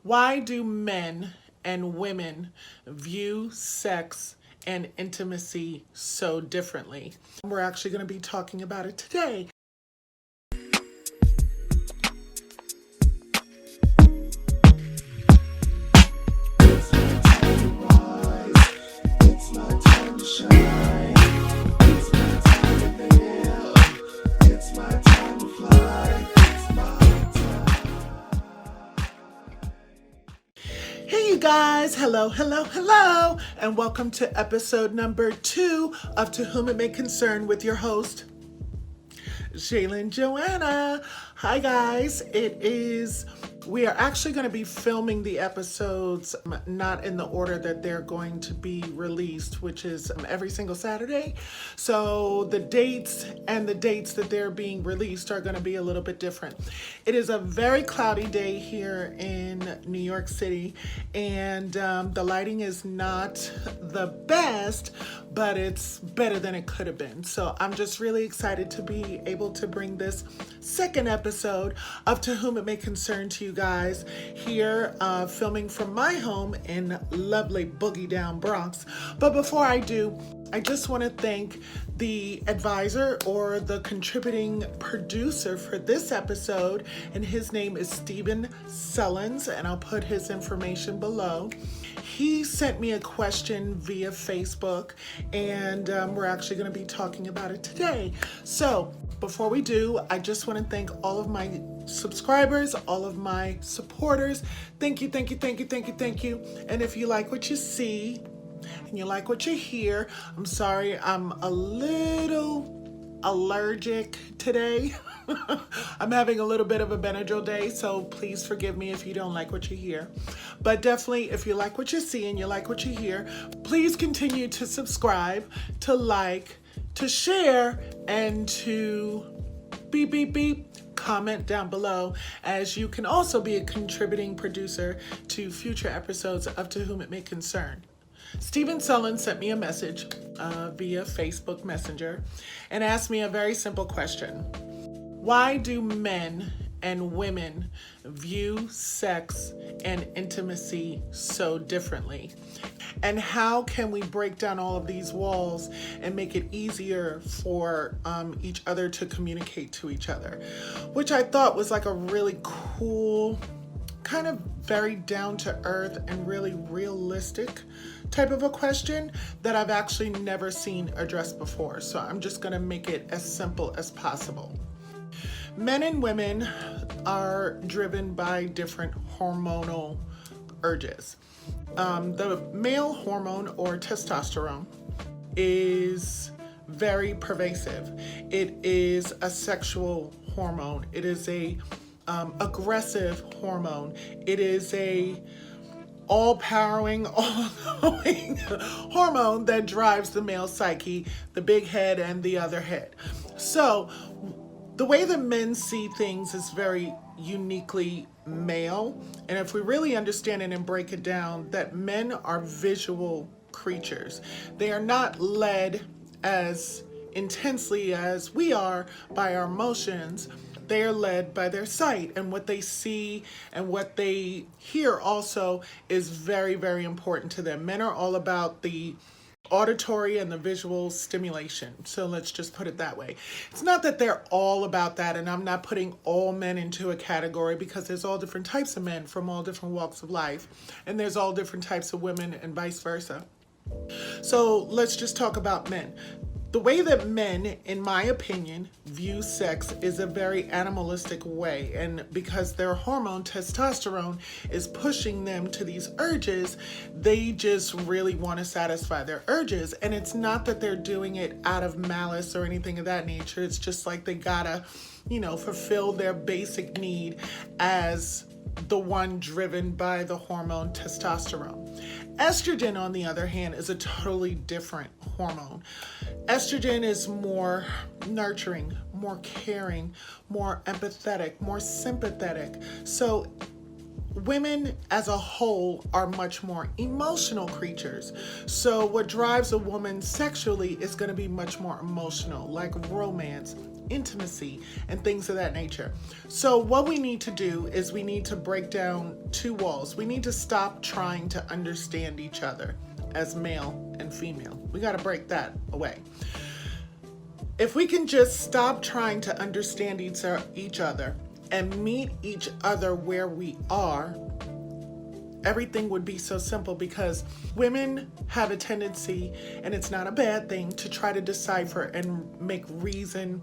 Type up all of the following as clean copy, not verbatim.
Why do men and women view sex and intimacy so differently? We're actually going to be talking about it today. Hey you guys, hello, and welcome to episode number 2 of To Whom It May Concern with your host, Shaylin Joanna. Hi guys, we are actually going to be filming the episodes not in the order that they're going to be released, which is every single Saturday. So the dates that they're being released are going to be a little bit different. It is a very cloudy day here in New York City, and the lighting is not the best, but it's better than it could have been. So I'm just really excited to be able to bring this second episode of To Whom It May Concern to you guys here, filming from my home in lovely Boogie Down Bronx. But before I do, I just want to thank the advisor or the contributing producer for this episode, and his name is Stephen Sullens, and I'll put his information below. He sent me a question via Facebook, and we're actually going to be talking about it today. So before we do, I just want to thank all of my subscribers, all of my supporters. Thank you. And if you like what you see and you like what you hear, I'm sorry, I'm a little allergic today. I'm having a little bit of a Benadryl day, so please forgive me if you don't like what you hear. But definitely, if you like what you see and you like what you hear, please continue to subscribe, to like, to share, and to comment down below, as you can also be a contributing producer to future episodes of To Whom It May Concern. Stephen Sullens sent me a message via Facebook Messenger and asked me a very simple question. Why do men and women view sex and intimacy so differently? And how can we break down all of these walls and make it easier for each other to communicate to each other? Which I thought was like a really cool, kind of very down to earth and really realistic type of a question that I've actually never seen addressed before. So I'm just gonna make it as simple as possible. Men and women are driven by different hormonal urges. The male hormone, or testosterone, is very pervasive. It is a sexual hormone. It is a aggressive hormone. It is a all-powering, all-knowing hormone that drives the male psyche, the big head and the other head. So the way that men see things is very uniquely male. And if we really understand it and break it down, that men are visual creatures. They are not led as intensely as we are by our emotions. They are led by their sight, and what they see and what they hear also is very, very important to them. Men are all about the auditory and the visual stimulation. So let's just put it that way. It's not that they're all about that, and I'm not putting all men into a category, because there's all different types of men from all different walks of life, and there's all different types of women and vice versa. So let's just talk about men. The way that men, in my opinion, view sex is a very animalistic way, and because their hormone, testosterone, is pushing them to these urges, they just really want to satisfy their urges. And it's not that they're doing it out of malice or anything of that nature. It's just like they gotta, fulfill their basic need as the one driven by the hormone testosterone. Estrogen, on the other hand, is a totally different hormone. Estrogen is more nurturing, more caring, more empathetic, more sympathetic. So women as a whole are much more emotional creatures. So what drives a woman sexually is going to be much more emotional, like romance, intimacy and things of that nature. So what we need to do is we need to break down two walls. We need to stop trying to understand each other as male and female. We got to break that away. If we can just stop trying to understand each other and meet each other where we are, everything would be so simple, because women have a tendency, and it's not a bad thing, to try to decipher and make reason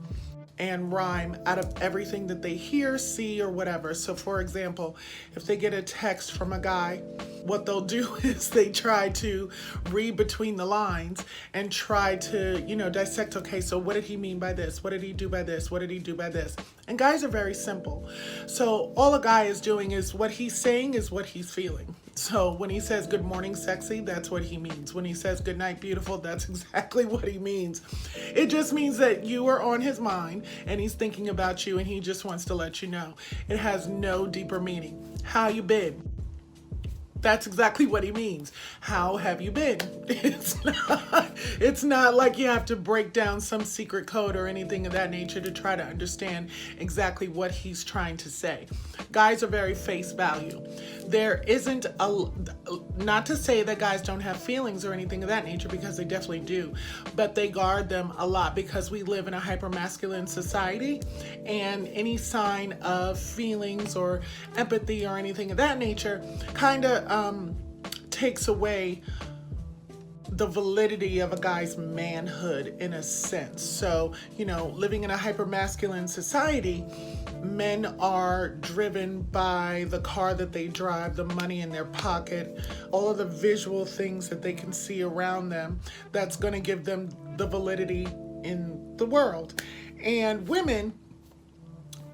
and rhyme out of everything that they hear, see, or whatever. So for example, if they get a text from a guy, what they'll do is they try to read between the lines and try to, dissect, okay, so what did he mean by this? What did he do by this? What did he do by this? And guys are very simple. So all a guy is doing is what he's saying is what he's feeling. So when he says good morning sexy, that's what he means. When he says good night beautiful, that's exactly what he means. It just means that you are on his mind and he's thinking about you and he just wants to let you know. It has no deeper meaning. How you been? That's exactly what he means. How have you been? It's not like you have to break down some secret code or anything of that nature to try to understand exactly what he's trying to say. Guys are very face value. There isn't not to say that guys don't have feelings or anything of that nature, because they definitely do, but they guard them a lot because we live in a hyper-masculine society, and any sign of feelings or empathy or anything of that nature kind of takes away the validity of a guy's manhood in a sense. So, living in a hyper-masculine society, men are driven by the car that they drive, the money in their pocket, all of the visual things that they can see around them that's going to give them the validity in the world. And women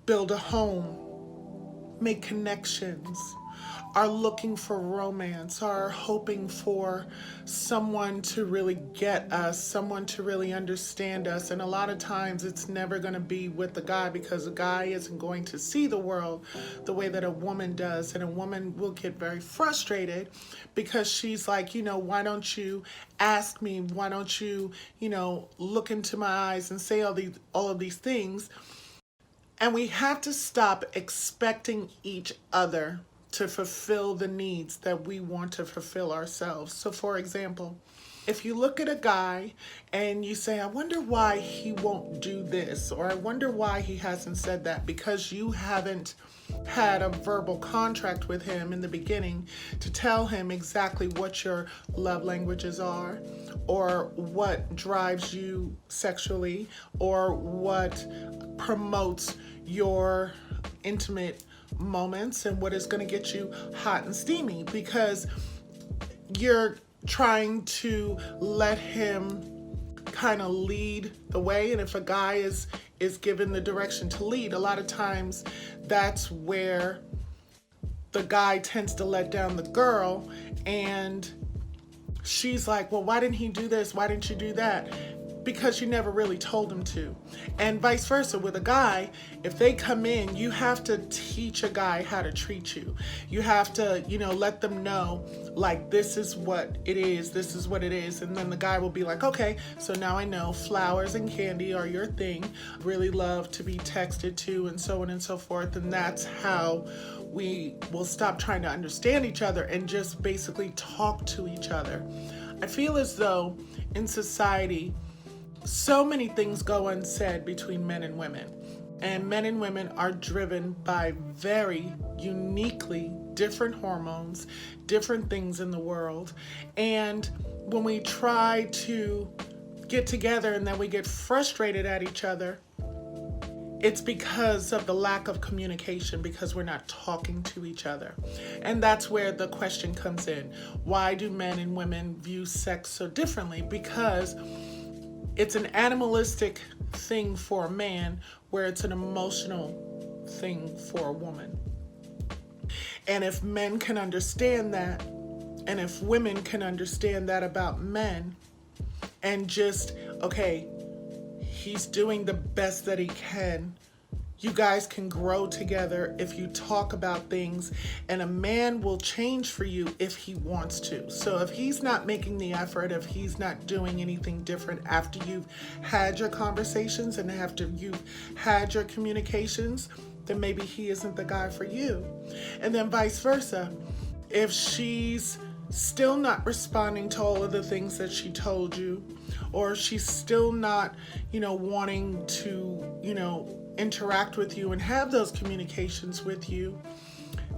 build a home, make connections, are looking for romance, are hoping for someone to really get us, someone to really understand us. And a lot of times it's never going to be with the guy, because a guy isn't going to see the world the way that a woman does. And a woman will get very frustrated because she's like, why don't you ask me? Why don't you, look into my eyes and say all of these things? And we have to stop expecting each other to fulfill the needs that we want to fulfill ourselves. So for example, if you look at a guy and you say, I wonder why he won't do this, or I wonder why he hasn't said that, because you haven't had a verbal contract with him in the beginning to tell him exactly what your love languages are, or what drives you sexually, or what promotes your intimate moments and what is going to get you hot and steamy, because you're trying to let him kind of lead the way. And if a guy is given the direction to lead, a lot of times that's where the guy tends to let down the girl, and she's like, well, why didn't he do this? Why didn't you do that? Because you never really told him to. And vice versa with a guy, if they come in, you have to teach a guy how to treat you. You have to, let them know, like, this is what it is, this is what it is. And then the guy will be like, okay, so now I know flowers and candy are your thing. Really love to be texted to, and so on and so forth. And that's how we will stop trying to understand each other and just basically talk to each other. I feel as though in society, so many things go unsaid between men and women. And men and women are driven by very uniquely different hormones, different things in the world. And when we try to get together and then we get frustrated at each other, it's because of the lack of communication, because we're not talking to each other. And that's where the question comes in. Why do men and women view sex so differently? Because it's an animalistic thing for a man, where it's an emotional thing for a woman. And if men can understand that, and if women can understand that about men, and just, okay, he's doing the best that he can You guys can grow together if you talk about things, and a man will change for you if he wants to. So if he's not making the effort, if he's not doing anything different after you've had your conversations and after you've had your communications, then maybe he isn't the guy for you. And then vice versa. If she's still not responding to all of the things that she told you, or she's still not, wanting to, interact with you and have those communications with you,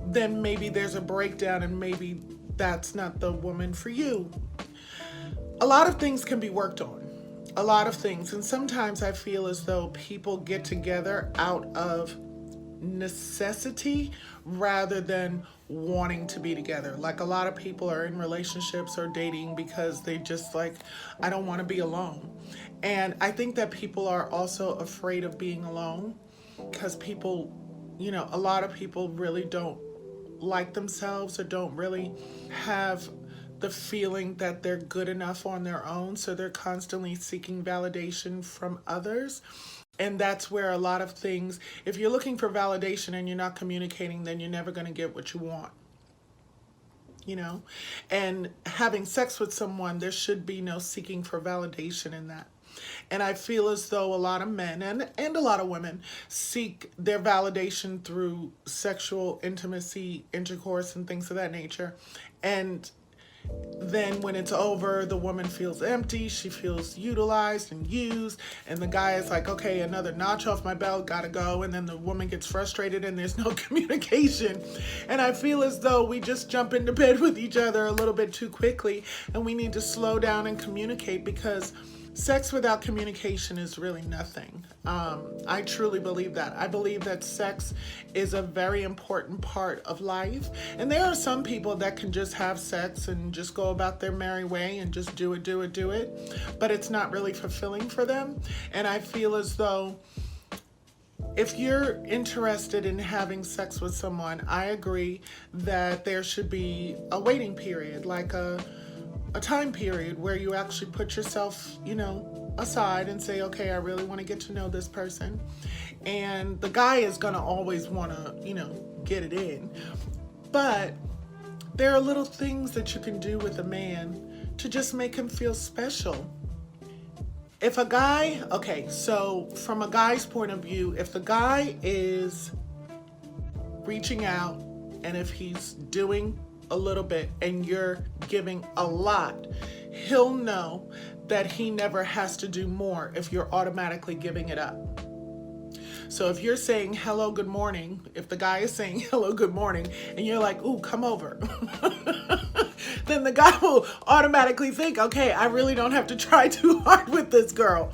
then maybe there's a breakdown and maybe that's not the woman for you. A lot of things can be worked on. A lot of things. And sometimes I feel as though people get together out of necessity rather than wanting to be together. Like a lot of people are in relationships or dating because they just I don't want to be alone. And I think that people are also afraid of being alone because people, a lot of people really don't like themselves or don't really have the feeling that they're good enough on their own. So they're constantly seeking validation from others. And that's where a lot of things, if you're looking for validation and you're not communicating, then you're never going to get what you want. And having sex with someone, there should be no seeking for validation in that. And I feel as though a lot of men and a lot of women seek their validation through sexual intimacy, intercourse, and things of that nature. And then when it's over, the woman feels empty, she feels utilized and used, and the guy is like, okay, another notch off my belt, gotta go. And then the woman gets frustrated and there's no communication. And I feel as though we just jump into bed with each other a little bit too quickly, and we need to slow down and communicate, because sex without communication is really nothing. I truly believe that. I believe that sex is a very important part of life. And there are some people that can just have sex and just go about their merry way and just do it. But it's not really fulfilling for them. And I feel as though if you're interested in having sex with someone, I agree that there should be a waiting period, like a time period where you actually put yourself, aside and say, okay, I really want to get to know this person. And the guy is going to always want to, get it in. But there are little things that you can do with a man to just make him feel special. If a guy, so from a guy's point of view, if the guy is reaching out and if he's doing a little bit and you're giving a lot, he'll know that he never has to do more if you're automatically giving it up. So if you're saying hello, good morning, if the guy is saying hello, good morning, and you're like, ooh, come over, then the guy will automatically think, okay, I really don't have to try too hard with this girl.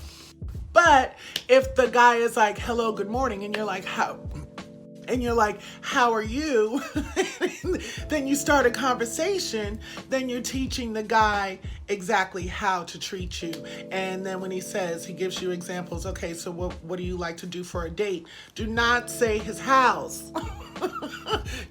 But if the guy is like, hello, good morning, and you're like, how are you? Then you start a conversation, then you're teaching the guy exactly how to treat you. And then when he gives you examples, okay, so what do you like to do for a date? Do not say his house.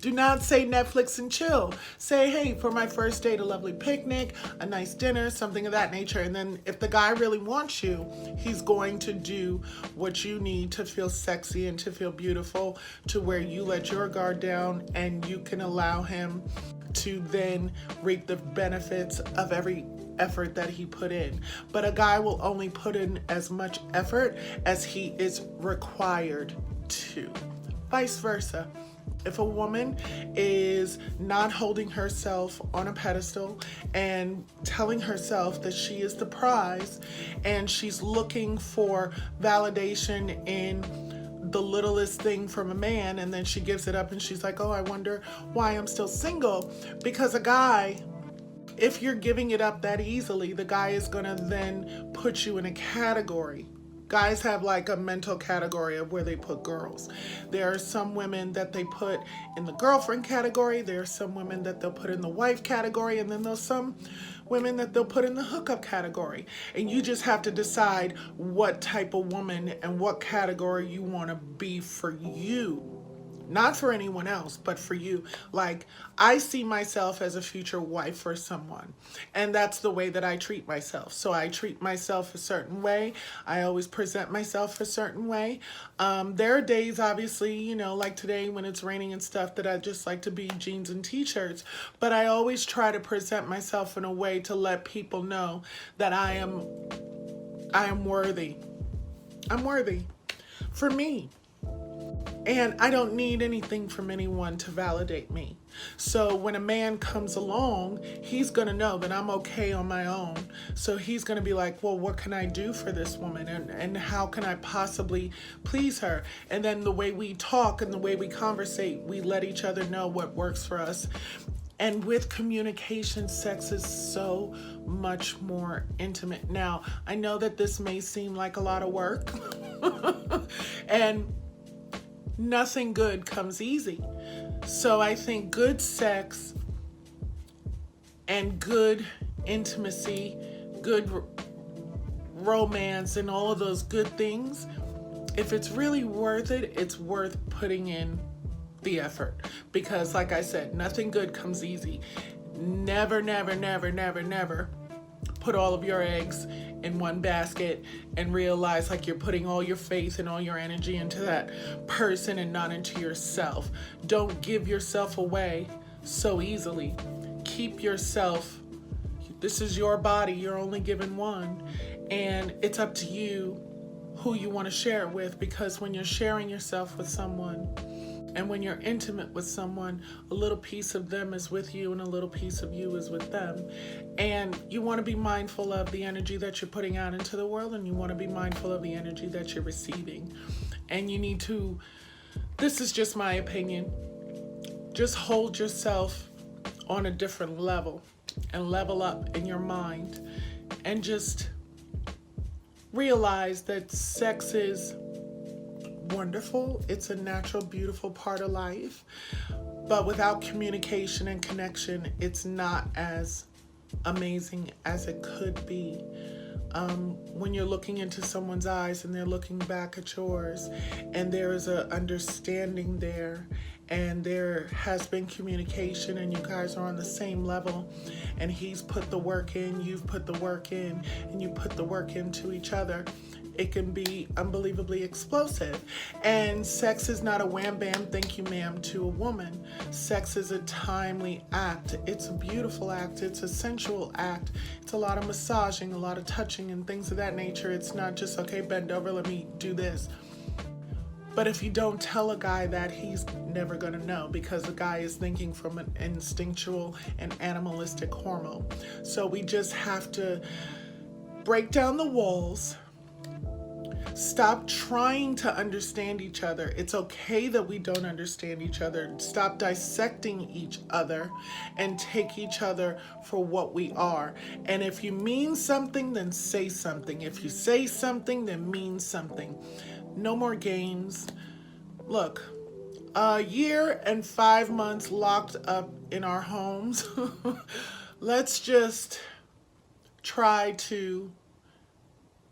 Do not say Netflix and chill. Say, hey, for my first date, a lovely picnic, a nice dinner, something of that nature. And then if the guy really wants you, he's going to do what you need to feel sexy and to feel beautiful, to where you let your guard down and you can allow him to then reap the benefits of every effort that he put in. But a guy will only put in as much effort as he is required to. Vice versa. If a woman is not holding herself on a pedestal and telling herself that she is the prize, and she's looking for validation in the littlest thing from a man, and then she gives it up and she's like, oh, I wonder why I'm still single. Because a guy, if you're giving it up that easily, the guy is going to then put you in a category. Guys have like a mental category of where they put girls. There are some women that they put in the girlfriend category. There are some women that they'll put in the wife category. And then there's some women that they'll put in the hookup category. And you just have to decide what type of woman and what category you want to be for you. Not for anyone else, but for you. Like, I see myself as a future wife for someone, and that's the way that I treat myself. So I treat myself a certain way. I always present myself a certain way. There are days, obviously, you know, like today when it's raining and stuff, that I just like to be jeans and t-shirts, but I always try to present myself in a way to let people know that I am worthy. I'm worthy for me. And I don't need anything from anyone to validate me. So when a man comes along, he's going to know that I'm okay on my own. So he's going to be like, well, what can I do for this woman? And how can I possibly please her? And then the way we talk and the way we conversate, we let each other know what works for us. And with communication, sex is so much more intimate. Now, I know that this may seem like a lot of work. And nothing good comes easy. So I think good sex and good intimacy, good romance, and all of those good things, if it's really worth it, it's worth putting in the effort. Because like I said, nothing good comes easy. Never, never, never, never, never put all of your eggs in one basket and realize like you're putting all your faith and all your energy into that person and not into yourself. Don't give yourself away so easily. Keep yourself. This is your body. You're only given one. And it's up to you who you want to share it with, because when you're sharing yourself with someone, and when you're intimate with someone, a little piece of them is with you and a little piece of you is with them. And you want to be mindful of the energy that you're putting out into the world, and you want to be mindful of the energy that you're receiving. And you need to, this is just my opinion, just hold yourself on a different level and level up in your mind, and just realize that sex is wonderful. It's a natural, beautiful part of life. But without communication and connection, it's not as amazing as it could be. When you're looking into someone's eyes and they're looking back at yours, and there is an understanding there, and there has been communication, and you guys are on the same level, and he's put the work in, you've put the work in, and you put the work into each other, it can be unbelievably explosive. And sex is not a wham bam thank you ma'am to a woman. Sex is a timely act. It's a beautiful act. It's a sensual act. It's a lot of massaging, a lot of touching and things of that nature. It's not just, okay, bend over, let me do this. But if you don't tell a guy that, he's never gonna know, because the guy is thinking from an instinctual and animalistic hormone. So we just have to break down the walls. Stop trying to understand each other. It's okay that we don't understand each other. Stop dissecting each other and take each other for what we are. And if you mean something, then say something. If you say something, then mean something. No more games. Look, a year and 5 months locked up in our homes. Let's just try to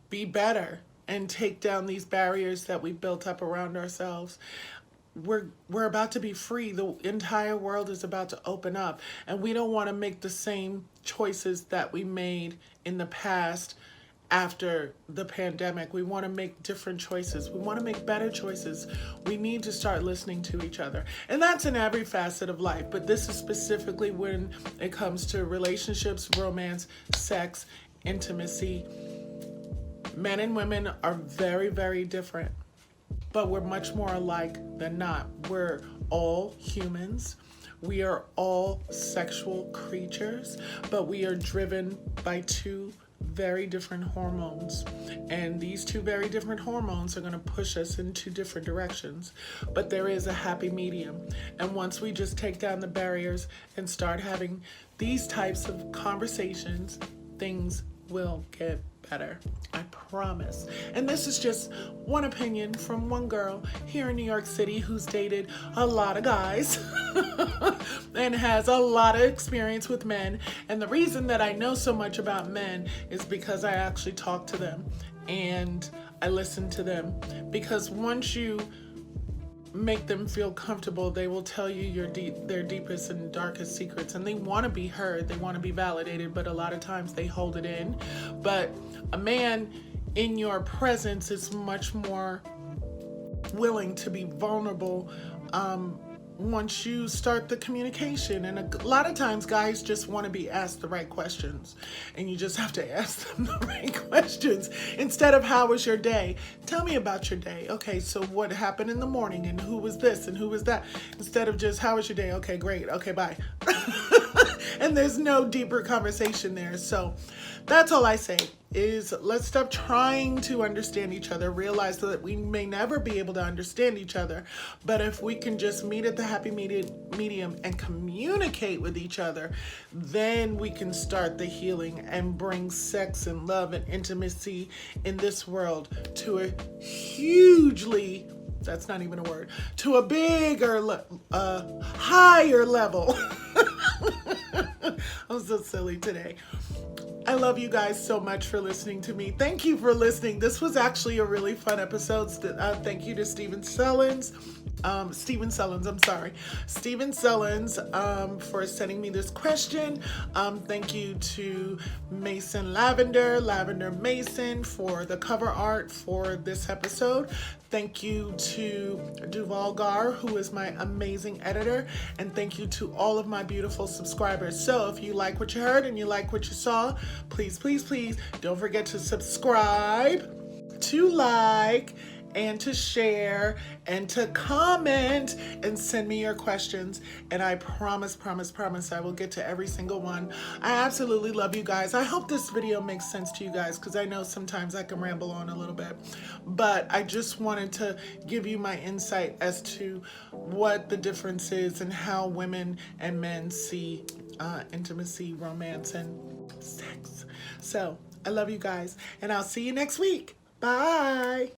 be better and take down these barriers that we built up around ourselves. We're about to be free. The entire world is about to open up, and we don't want to make the same choices that we made in the past after the pandemic. We want to make different choices. We want to make better choices. We need to start listening to each other. And that's in every facet of life, but this is specifically when it comes to relationships, romance, sex, intimacy. Men and women are very, very different, but we're much more alike than not. We're all humans. We are all sexual creatures, but we are driven by two very different hormones. And these two very different hormones are going to push us in two different directions. But there is a happy medium. And once we just take down the barriers and start having these types of conversations, things will get better. I promise. And this is just one opinion from one girl here in New York City who's dated a lot of guys and has a lot of experience with men. And the reason that I know so much about men is because I actually talk to them and I listen to them. Because once you make them feel comfortable. They will tell you their deepest and darkest secrets, and they want to be heard. They want to be validated, but a lot of times they hold it in. But a man in your presence is much more willing to be vulnerable once you start the communication. And a lot of times guys just want to be asked the right questions, and you just have to ask them the right questions. Instead of how was your day, tell me about your day. Okay, so what happened in the morning, and who was this and who was that? Instead of just how was your day, okay, great, okay, bye. And there's no deeper conversation there. So that's all I say is, let's stop trying to understand each other. Realize that we may never be able to understand each other, but if we can just meet at the happy medium and communicate with each other, then we can start the healing and bring sex and love and intimacy in this world to a hugely, that's not even a word, to a bigger, higher level. I'm so silly today. I love you guys so much for listening to me. Thank you for listening. This was actually a really fun episode. Thank you to Stephen Sullens, for sending me this question. Thank you to Maison Lavender Mason, for the cover art for this episode. Thank you to Duval Gar, who is my amazing editor. And thank you to all of my beautiful subscribers. So if you like what you heard and you like what you saw, please, please, please don't forget to subscribe, to like, and to share, and to comment, and send me your questions. And I promise I will get to every single one. I absolutely love you guys. I hope this video makes sense to you guys, because I know sometimes I can ramble on a little bit, but I just wanted to give you my insight as to what the difference is and how women and men see intimacy, romance, and sex. So I love you guys, and I'll see you next week. Bye.